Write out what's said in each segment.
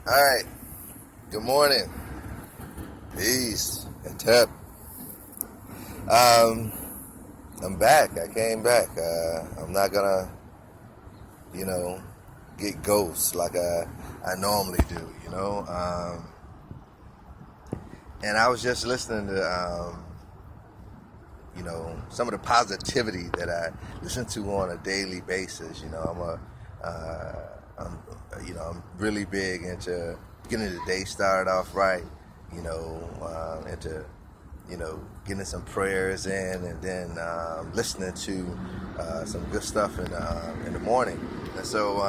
All right. Good morning. Peace and tep. Um, I'm back. I came back. I'm not gonna, you know, get ghosts like I normally do. And I was just listening to, some of the positivity that I listen to on a daily basis. I'm really big into getting the day started off right. Into getting some prayers in, and then listening to some good stuff in the morning. And so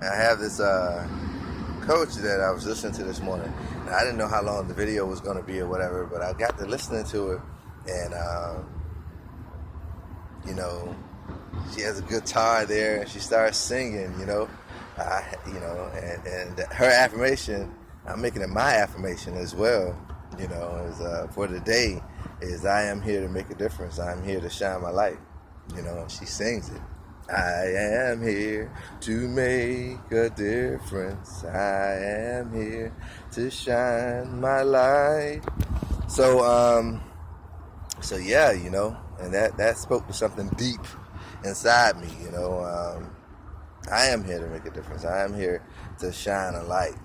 I have this coach that I was listening to this morning, and I didn't know how long the video was going to be or whatever, but I got to listening to it, and she has a guitar there, and she starts singing, and her affirmation, I'm making it my affirmation as well, is for the day, is I am here to make a difference. I'm here to shine my light, and she sings it. I am here to make a difference. I am here to shine my light. So yeah, and that spoke to something deep inside me, I am here to make a difference. I am here to shine a light.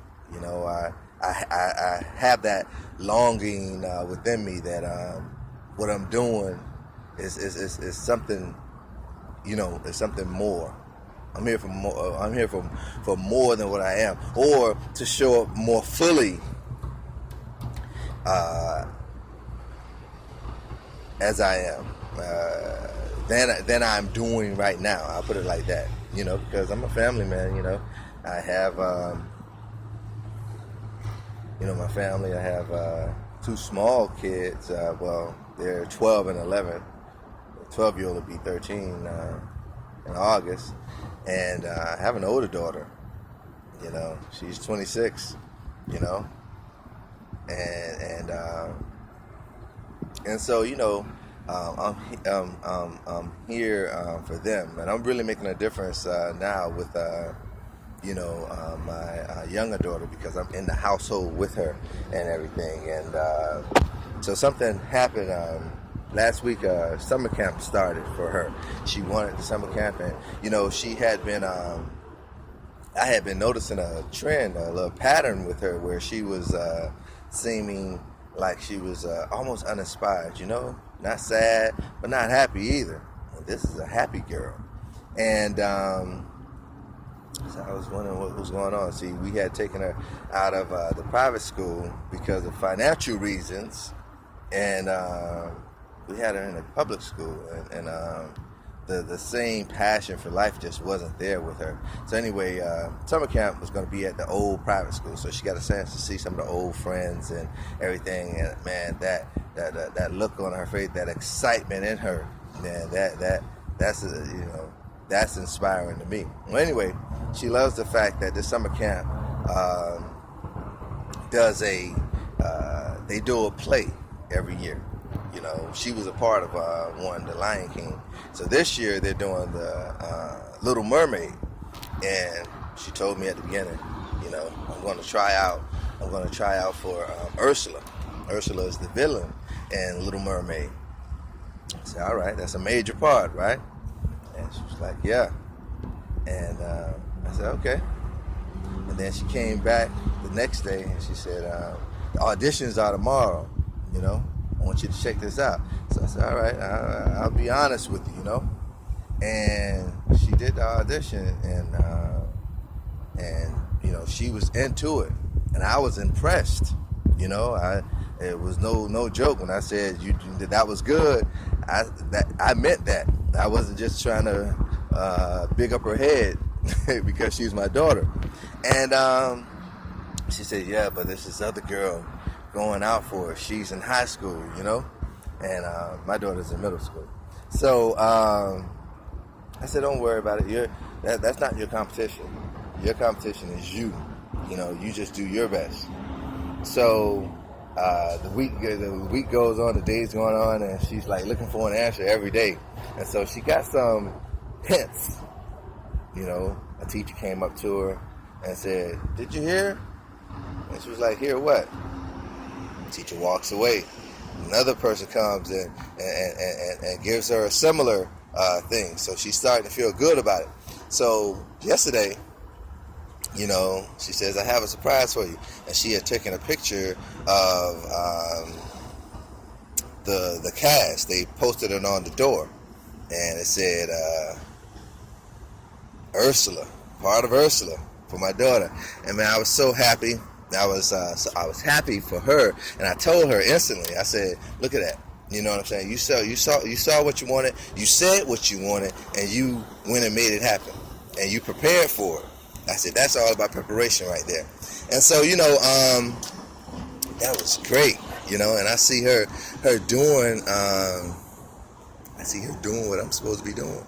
I have that longing within me that what I'm doing is something, is something more. I'm here for more. I'm here for more than what I am, or to show up more fully as I am than I'm doing right now. I'll put it like that, because I'm a family man. I have, my family. I have two small kids. Well, they're 12 and 11. 12-year-old will be 13 in August, and I have an older daughter. She's 26. And so I'm here for them, and I'm really making a difference now with my younger daughter, because I'm in the household with her and everything. And so something happened last week. Summer camp started for her. She wanted the summer camp, and she had been. I had been noticing a trend, a little pattern with her, where she was seeming like she was almost uninspired. Not sad, but not happy either. And this is a happy girl, and so I was wondering what was going on. See, we had taken her out of the private school because of financial reasons, and we had her in a public school, and the same passion for life just wasn't there with her. So anyway, summer camp was going to be at the old private school, so she got a chance to see some of the old friends and everything. And man, that look on her face, that excitement in her, man, that's inspiring to me. Well, anyway, she loves the fact that this summer camp they do a play every year. She was a part of one, The Lion King. So this year they're doing the Little Mermaid, and she told me at the beginning, I'm going to try out for Ursula. Ursula is the villain in Little Mermaid. I said, all right, that's a major part, right? And she was like, yeah. And I said, okay. And then she came back the next day, and she said, the auditions are tomorrow, I want you to check this out. So I said, all right, I'll be honest with you, And she did the audition, and she was into it, and I was impressed. It was no joke when I said that was good. I meant that. I wasn't just trying to big up her head because she's my daughter. And she said, yeah, but there's this other girl going out for her. She's in high school, and my daughter's in middle school. So I said, don't worry about it. That's not your competition. Your competition is you. You just do your best. So the week goes on, the days going on, and she's like looking for an answer every day. And so she got some hints. A teacher came up to her and said, "Did you hear?" And she was like, "Hear what?" Teacher walks away. Another person comes in and gives her a similar thing. So she's starting to feel good about it. So yesterday, she says, "I have a surprise for you." And she had taken a picture of the cast. They posted it on the door. And it said, Ursula, part of Ursula, for my daughter. And man, I was so happy. I was happy for her, and I told her instantly. I said, "Look at that. You know what I'm saying? You saw what you wanted. You said what you wanted, and you went and made it happen, and you prepared for it." I said, "That's all about preparation right there." And so, that was great. And I see her doing. I see her doing what I'm supposed to be doing.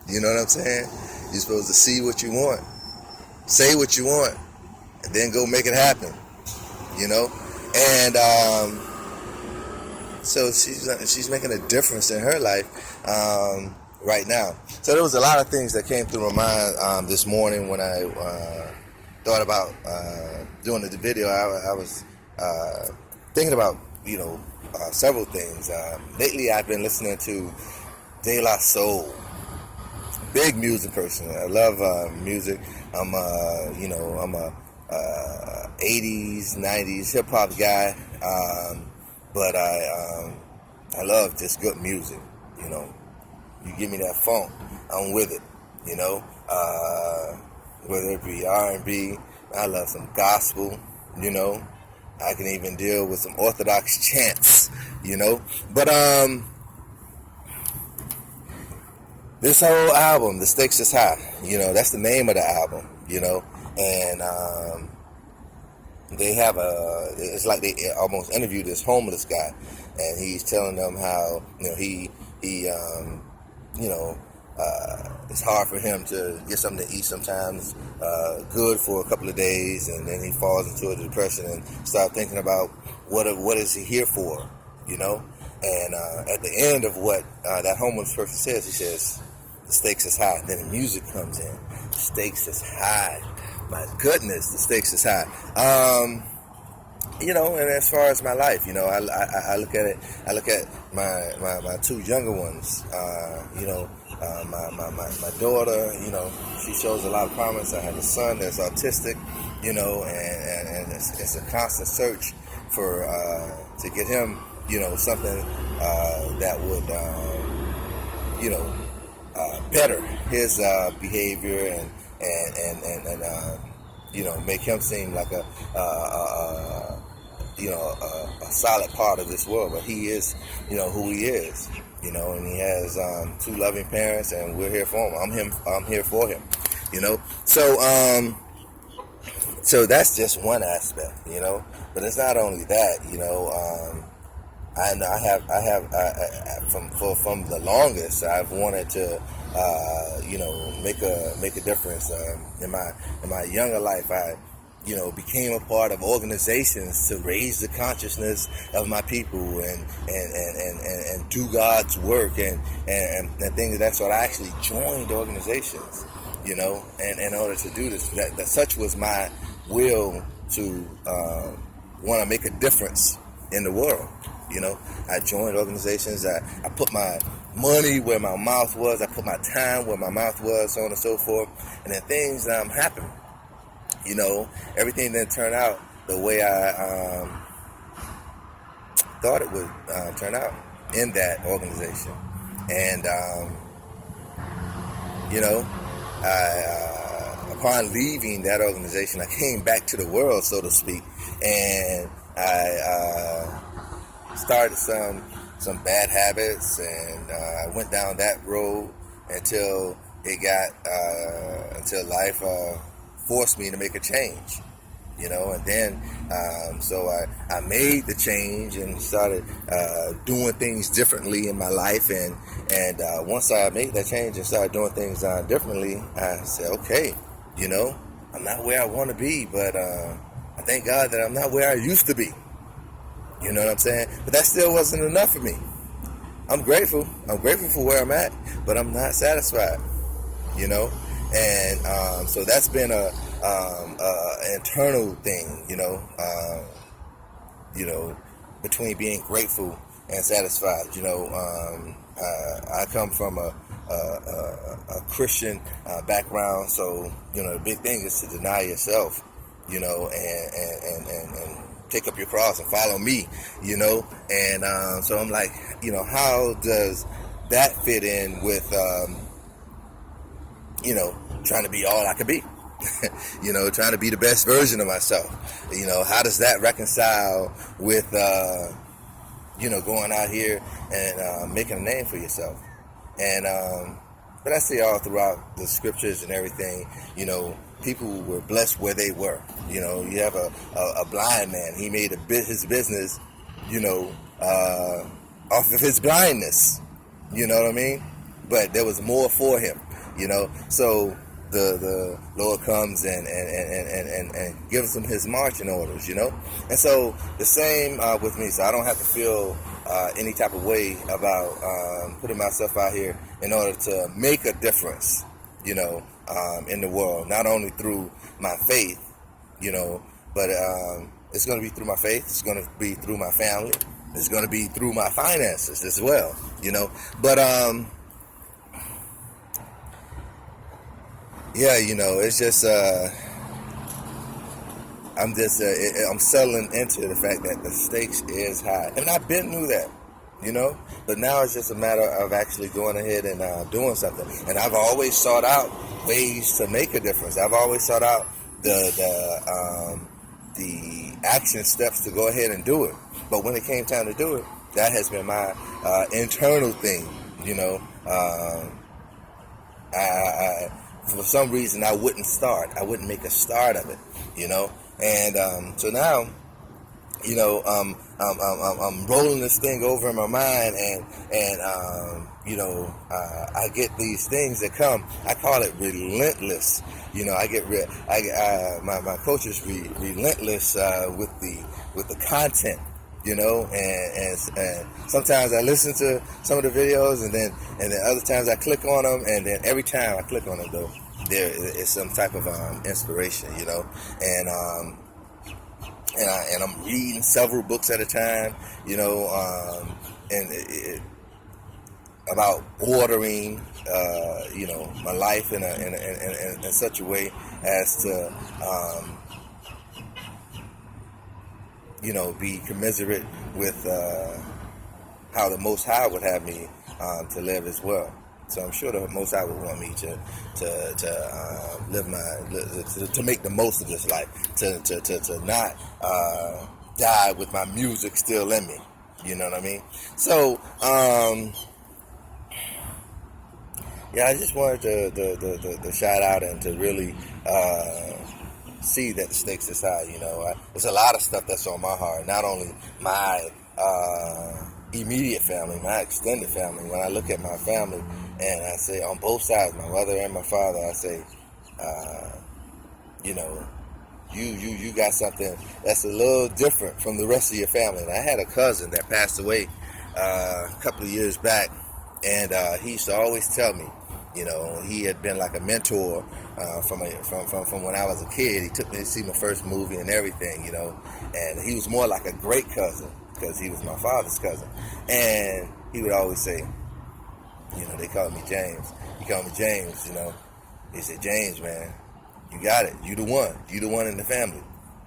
You know what I'm saying? You're supposed to see what you want, say what you want, and then go make it happen, and so she's making a difference in her life right now. So there was a lot of things that came through my mind this morning when I thought about doing the video. I was thinking about several things. Lately, I've been listening to De La Soul. Big music person. I love music. I'm a 80s, 90s hip hop guy, but I love just good music. You give me that funk, I'm with it. Whether it be R&B, I love some gospel. I can even deal with some orthodox chants. But this whole album, The Stakes is High. That's the name of the album. And they have it's like they almost interviewed this homeless guy, and he's telling them how it's hard for him to get something to eat sometimes, good for a couple of days, and then he falls into a depression and start thinking about what is he here for, And at the end of what that homeless person says, he says, "The stakes is high." Then the music comes in. The stakes is high. My goodness, the stakes is high. And as far as my life, I look at it. I look at my two younger ones. My daughter. She shows a lot of promise. I have a son that's autistic. And it's a constant search for to get him. Something that would better his behavior and make him seem like a solid part of this world. But he is, who he is, and he has two loving parents, and we're here for him. I'm here for him, So that's just one aspect, But it's not only that, I have from the longest I've wanted to make a difference in my younger life. I became a part of organizations to raise the consciousness of my people and do God's work and things of that sort. I actually joined organizations, and in order to do this, that such was my will to want to make a difference in the world. I joined organizations. I put my money where my mouth was. I put my time where my mouth was, so on and so forth. And then things happen. Everything didn't turn out the way I thought it would turn out in that organization. And, upon leaving that organization, I came back to the world, so to speak, and I started some bad habits, and I went down that road until life forced me to make a change, and then so I made the change and started doing things differently in my life, and once I made that change and started doing things differently, I said, okay, I'm not where I want to be, but I thank God that I'm not where I used to be. You know what I'm saying? But that still wasn't enough for me. I'm grateful. I'm grateful for where I'm at, but I'm not satisfied. And so that's been a internal thing, between being grateful and satisfied. I come from a Christian background, so the big thing is to deny yourself, and take up your cross and follow me, and so I'm like, how does that fit in with trying to be all I could be? Trying to be the best version of myself. How does that reconcile with, going out here and making a name for yourself? And, but I see all throughout the scriptures and everything, people were blessed where they were. You have a blind man. He made his business, off of his blindness. You know what I mean? But there was more for him, So the Lord comes and gives him his marching orders, And so the same with me. So I don't have to feel any type of way about putting myself out here in order to make a difference, in the world. Not only through my faith, but it's going to be through my faith. It's going to be through my family. It's going to be through my finances as well, But yeah, it's just I'm settling into the fact that the stakes is high, and I've been through that, But now it's just a matter of actually going ahead and doing something. And I've always sought out ways to make a difference. I've always sought out the action steps to go ahead and do it. But when it came time to do it, that has been my internal thing, I for some reason I wouldn't start. I wouldn't make a start of it, And so now, I'm rolling this thing over in my mind, and I get these things that come. I call it relentless. I get my coach is relentless with the content. And sometimes I listen to some of the videos, and then other times I click on them, and then every time I click on them, though, there is some type of inspiration, and I'm reading several books at a time, about ordering, my life in such a way as to, be commiserate with how the Most High would have me to live as well. So I'm sure the Most High would want me to live to make the most of this life, to not die with my music still in me. You know what I mean? So yeah, I just wanted to shout out and to really see that the stakes is high. There's a lot of stuff that's on my heart. Not only my immediate family, my extended family. When I look at my family, and I say on both sides, my mother and my father, I say, you got something that's a little different from the rest of your family. And I had a cousin that passed away a couple of years back, and he used to always tell me, he had been like a mentor from when I was a kid. He took me to see my first movie and everything, and he was more like a great cousin because he was my father's cousin. And he would always say, they called me James. He called me James, He said, James, man, you got it. You the one. You the one in the family.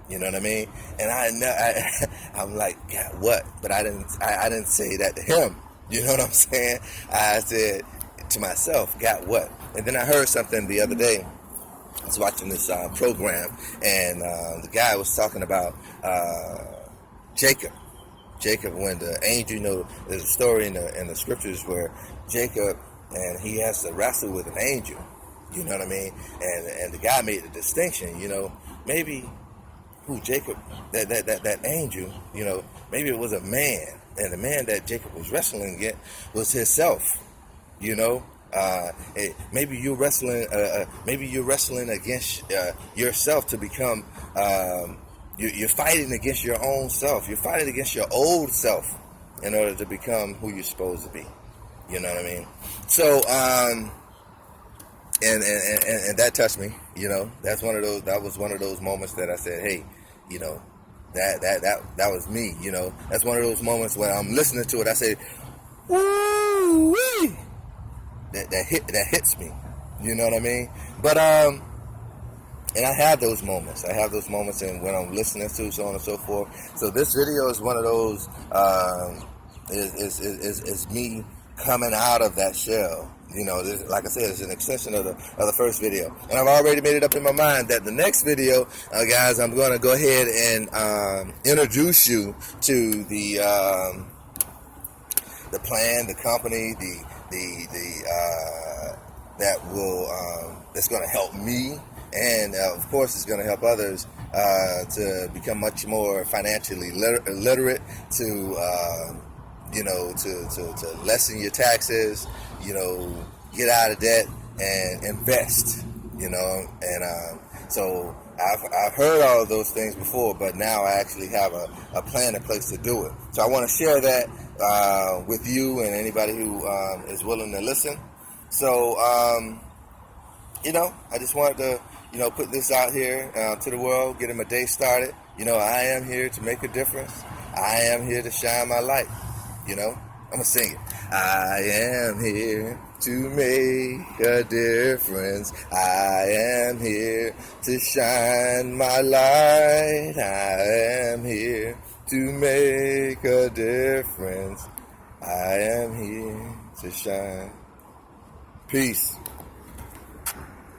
You know what I mean? And I'm like, God, what? But I didn't say that to him. You know what I'm saying? I said to myself, got what? And then I heard something the other day. I was watching this program, and the guy was talking about Jacob. Jacob, when the angel, there's a story in the scriptures where Jacob, and he has to wrestle with an angel. You know what I mean? And the guy made a distinction. Maybe who Jacob, that angel, maybe it was a man, and the man that Jacob was wrestling against was himself. Maybe you're wrestling. Maybe you're wrestling against yourself to become. You're fighting against your own self. You're fighting against your old self in order to become who you're supposed to be. You know what I mean? So and that touched me. That was one of those moments that I said, hey, you know, that was me. That's one of those moments when I'm listening to it, I say, woo, that hits me. You know what I mean? But and I have those moments. And when I'm listening to so on and so forth. So this video is one of those. Is me coming out of that shell. Like I said, it's an extension of the first video, and I've already made it up in my mind that the next video, guys, I'm going to go ahead and introduce you to the plan, the company, that's going to help me, and of course, it's going to help others to become much more financially literate, to lessen your taxes, get out of debt and invest, and so I've heard all of those things before, but now I actually have a plan in place to do it. So I want to share that with you and anybody who is willing to listen. So, I just wanted to, put this out here to the world, get my day started. I am here to make a difference. I am here to shine my light. I'm going to sing it. I am here to make a difference. I am here to shine my light. I am here to make a difference. I am here to shine. Peace.